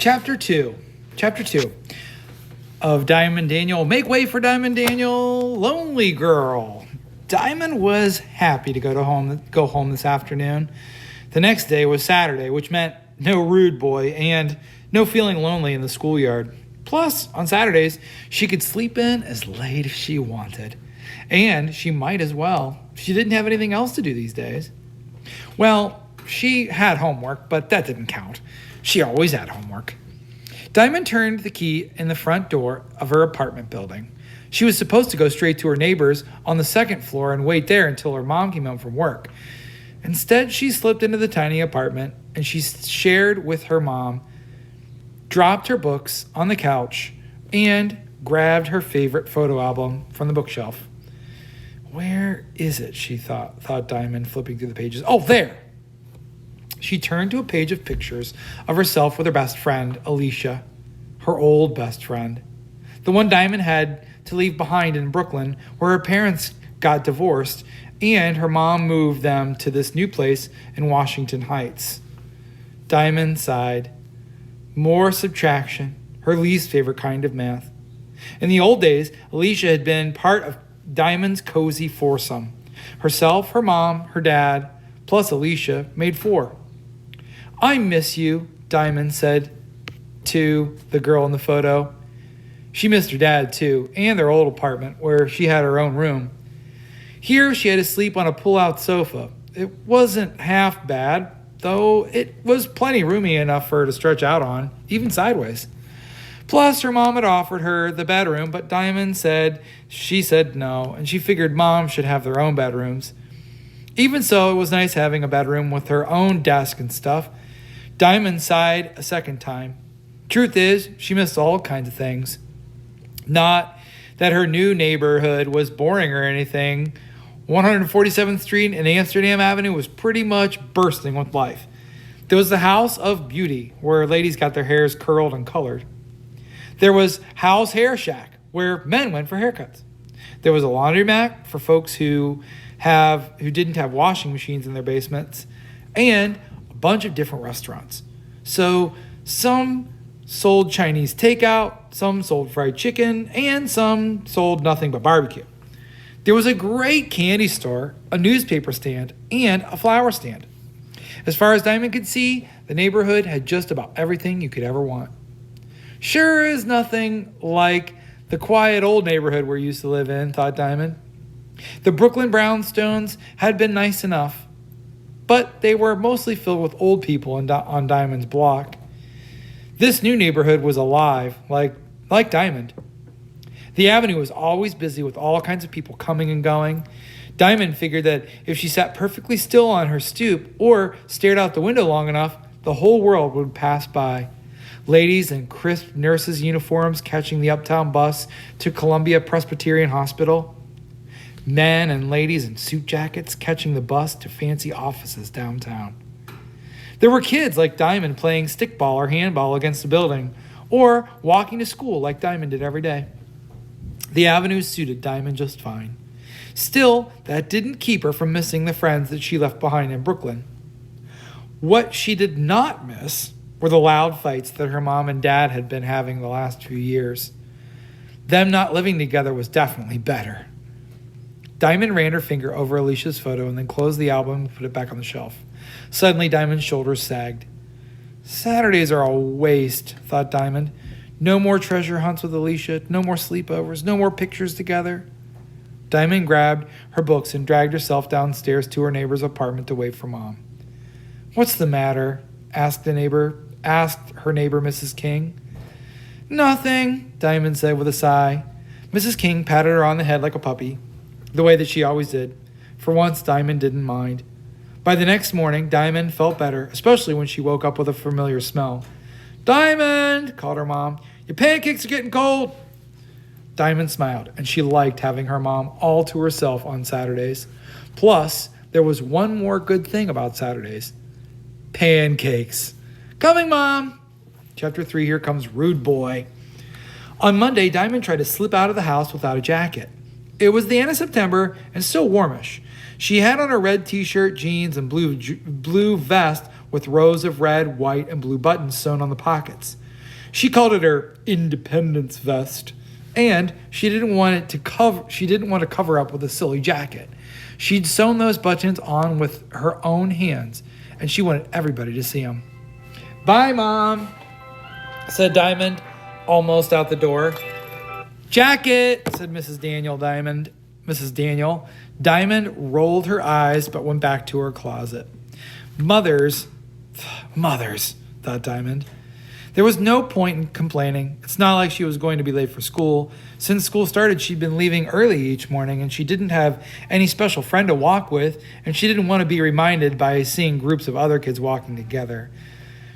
Chapter 2. Chapter 2 of Diamond Daniel. Make way for Diamond Daniel, Lonely Girl. Diamond was happy to go home this afternoon. The next day was Saturday, which meant no rude boy and no feeling lonely in the schoolyard. Plus, on Saturdays, she could sleep in as late as she wanted. And she might as well. She didn't have anything else to do these days. Well, she had homework, but that didn't count. She always had homework. Diamond turned the key in the front door of her apartment building. She was supposed to go straight to her neighbors on the second floor and wait there until her mom came home from work. Instead, she slipped into the tiny apartment and she shared with her mom, dropped her books on the couch, and grabbed her favorite photo album from the bookshelf. Where is it, she thought Diamond, flipping through the pages. Oh, there! She turned to a page of pictures of herself with her best friend, Alicia, her old best friend. The one Diamond had to leave behind in Brooklyn, where her parents got divorced, and her mom moved them to this new place in Washington Heights. Diamond sighed. More subtraction, her least favorite kind of math. In the old days, Alicia had been part of Diamond's cozy foursome. Herself, her mom, her dad, plus Alicia made four. I miss you, Diamond said to the girl in the photo. She missed her dad, too, and their old apartment, where she had her own room. Here, she had to sleep on a pull-out sofa. It wasn't half bad, though it was plenty roomy enough for her to stretch out on, even sideways. Plus, her mom had offered her the bedroom, but Diamond said no, and she figured moms should have their own bedrooms. Even so, it was nice having a bedroom with her own desk and stuff. Diamond sighed a second time. Truth is, she missed all kinds of things. Not that her new neighborhood was boring or anything. 147th Street and Amsterdam Avenue was pretty much bursting with life. There was the House of Beauty, where ladies got their hairs curled and colored. There was Hal's Hair Shack, where men went for haircuts. There was a laundromat for folks who didn't have washing machines in their basements, and a bunch of different restaurants. So some sold Chinese takeout, some sold fried chicken, and some sold nothing but barbecue. There was a great candy store, a newspaper stand, and a flower stand. As far as Diamond could see, the neighborhood had just about everything you could ever want. Sure is nothing like the quiet old neighborhood we used to live in, thought Diamond. The Brooklyn brownstones had been nice enough, but they were mostly filled with old people on Diamond's block. This new neighborhood was alive, like Diamond. The avenue was always busy with all kinds of people coming and going. Diamond figured that if she sat perfectly still on her stoop or stared out the window long enough, the whole world would pass by. Ladies in crisp nurses' uniforms catching the uptown bus to Columbia Presbyterian Hospital. Men and ladies in suit jackets catching the bus to fancy offices downtown. There were kids like Diamond playing stickball or handball against the building, or walking to school like Diamond did every day. The avenue suited Diamond just fine. Still, that didn't keep her from missing the friends that she left behind in Brooklyn. What she did not miss were the loud fights that her mom and dad had been having the last few years. Them not living together was definitely better. Diamond ran her finger over Alicia's photo and then closed the album and put it back on the shelf. Suddenly, Diamond's shoulders sagged. Saturdays are a waste, thought Diamond. No more treasure hunts with Alicia, no more sleepovers, no more pictures together. Diamond grabbed her books and dragged herself downstairs to her neighbor's apartment to wait for Mom. What's the matter? asked her neighbor, Mrs. King. Nothing, Diamond said with a sigh. Mrs. King patted her on the head like a puppy, the way that she always did. For once, Diamond didn't mind. By the next morning, Diamond felt better, especially when she woke up with a familiar smell. Diamond, called her mom, your pancakes are getting cold. Diamond smiled, and she liked having her mom all to herself on Saturdays. Plus, there was one more good thing about Saturdays. Pancakes. Coming, Mom. Chapter 3, here comes Rude Boy. On Monday, Diamond tried to slip out of the house without a jacket. It was the end of September and still warmish. She had on a red t-shirt, jeans, and blue vest with rows of red, white, and blue buttons sewn on the pockets. She called it her independence vest, and she didn't want to cover up with a silly jacket. She'd sewn those buttons on with her own hands, and she wanted everybody to see them. "Bye, Mom," said Diamond, almost out the door. "Jacket," said Mrs. Daniel. Diamond rolled her eyes but went back to her closet. Mothers, thought Diamond. There was no point in complaining. It's not like she was going to be late for school. Since school started, she'd been leaving early each morning, and she didn't have any special friend to walk with, and she didn't want to be reminded by seeing groups of other kids walking together.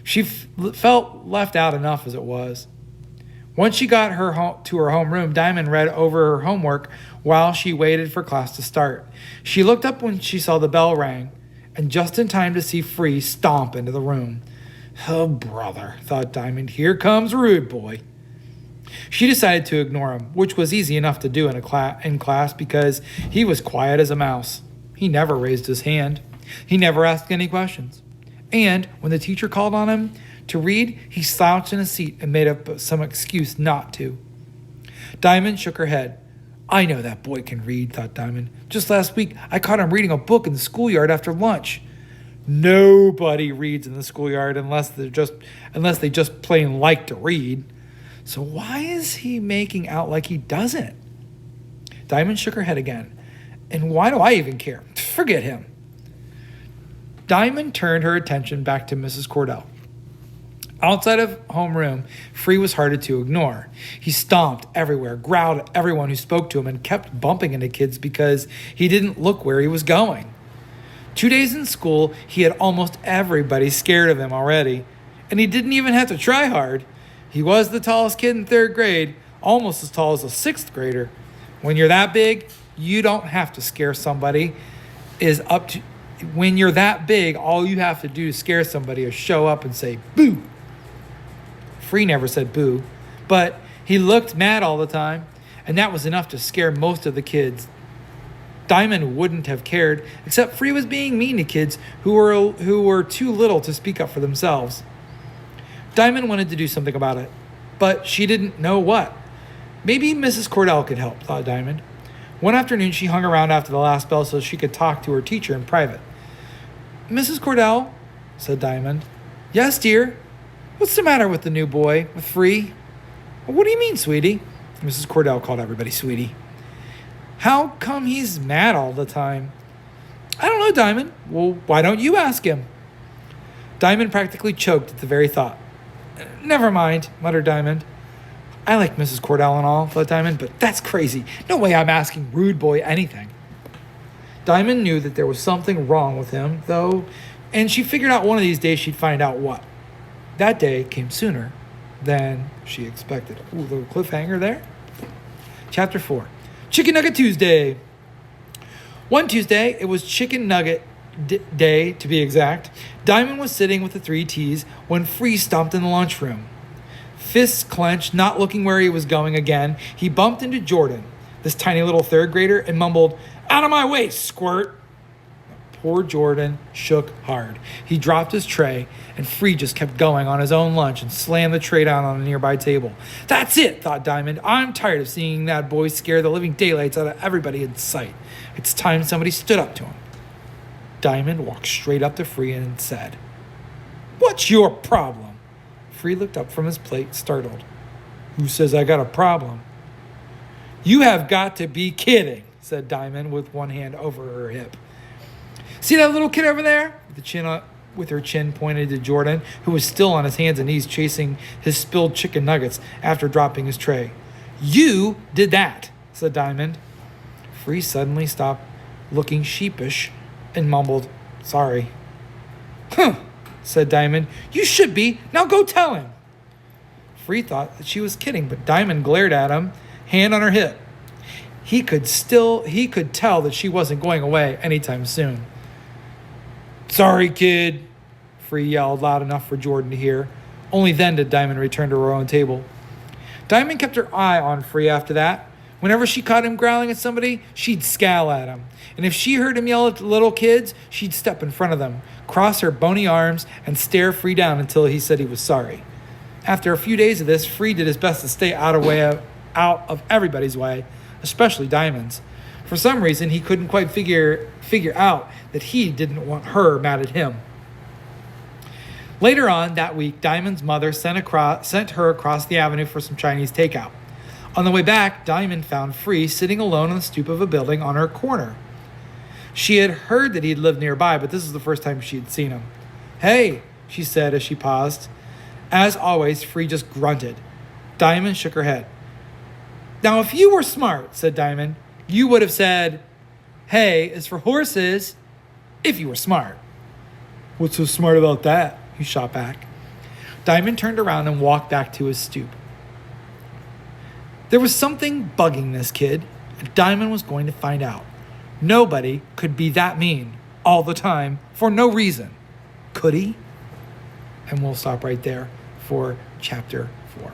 She felt left out enough as it was. Once she got to her homeroom, Diamond read over her homework while she waited for class to start. She looked up when she saw the bell rang, and just in time to see Free stomp into the room. "Oh, brother," thought Diamond, "here comes Rude Boy." She decided to ignore him, which was easy enough to do in class because he was quiet as a mouse. He never raised his hand. He never asked any questions. And when the teacher called on him to read, he slouched in his seat and made up some excuse not to. Diamond shook her head. "I know that boy can read," thought Diamond. "Just last week, I caught him reading a book in the schoolyard after lunch." Nobody reads in the schoolyard unless they just plain like to read. So why is he making out like he doesn't? Diamond shook her head again. "And why do I even care? Forget him." Diamond turned her attention back to Mrs. Cordell. Outside of homeroom, Free was harder to ignore. He stomped everywhere, growled at everyone who spoke to him, and kept bumping into kids because he didn't look where he was going. 2 days in school, he had almost everybody scared of him already, and he didn't even have to try hard. He was the tallest kid in 3rd grade, almost as tall as a 6th grader. When you're that big, you don't have to scare somebody. When you're that big, all you have to do to scare somebody is show up and say, "Boo!" Free never said boo, but he looked mad all the time, and that was enough to scare most of the kids. Diamond wouldn't have cared, except Free was being mean to kids who were too little to speak up for themselves. Diamond wanted to do something about it, but she didn't know what. Maybe Mrs. Cordell could help, thought Diamond. One afternoon, she hung around after the last bell so she could talk to her teacher in private. "Mrs. Cordell," said Diamond. "Yes, dear? What's the matter with the new boy, with Free?" "What do you mean, sweetie?" Mrs. Cordell called everybody sweetie. "How come he's mad all the time?" "I don't know, Diamond." "Well, why don't you ask him?" Diamond practically choked at the very thought. "Never mind," muttered Diamond. "I like Mrs. Cordell and all," thought Diamond, "but that's crazy. No way I'm asking Rude Boy anything." Diamond knew that there was something wrong with him, though, and she figured out one of these days she'd find out what. That day came sooner than she expected. Ooh, little cliffhanger there. Chapter 4. Chicken Nugget Tuesday. One Tuesday, it was Chicken Nugget Day to be exact. Diamond was sitting with the 3 T's when Free stomped in the lunchroom. Fists clenched, not looking where he was going again, he bumped into Jordan, this tiny little 3rd grader, and mumbled, "Out of my way, squirt!" Poor Jordan shook hard. He dropped his tray, and Free just kept going on his own lunch and slammed the tray down on a nearby table. "That's it," thought Diamond. "I'm tired of seeing that boy scare the living daylights out of everybody in sight. It's time somebody stood up to him." Diamond walked straight up to Free and said, "What's your problem?" Free looked up from his plate, startled. "Who says I got a problem?" "You have got to be kidding," said Diamond with one hand over her hip. "See that little kid over there?" With her chin pointed to Jordan, who was still on his hands and knees chasing his spilled chicken nuggets after dropping his tray. "You did that," said Diamond. Free suddenly stopped looking sheepish and mumbled, "Sorry." "Huh," said Diamond. "You should be. Now go tell him." Free thought that she was kidding, but Diamond glared at him, hand on her hip. He could tell that she wasn't going away anytime soon. "Sorry, kid," Free yelled loud enough for Jordan to hear. Only then did Diamond return to her own table. Diamond kept her eye on Free after that. Whenever she caught him growling at somebody, she'd scowl at him. And if she heard him yell at the little kids, she'd step in front of them, cross her bony arms, and stare Free down until he said he was sorry. After a few days of this, Free did his best to stay out of everybody's way, especially Diamond's. For some reason, he couldn't quite figure out that he didn't want her mad at him. Later on that week, Diamond's mother sent her across the avenue for some Chinese takeout. On the way back, Diamond found Free sitting alone on the stoop of a building on her corner. She had heard that he'd lived nearby, but this was the first time she had seen him. "Hey," she said as she paused. As always, Free just grunted. Diamond shook her head. "Now, if you were smart," said Diamond, "you would have said, 'Hey is for horses,' if you were smart." "What's so smart about that?" he shot back. Diamond turned around and walked back to his stoop. There was something bugging this kid, and Diamond was going to find out. Nobody could be that mean all the time for no reason. Could he? And we'll stop right there for chapter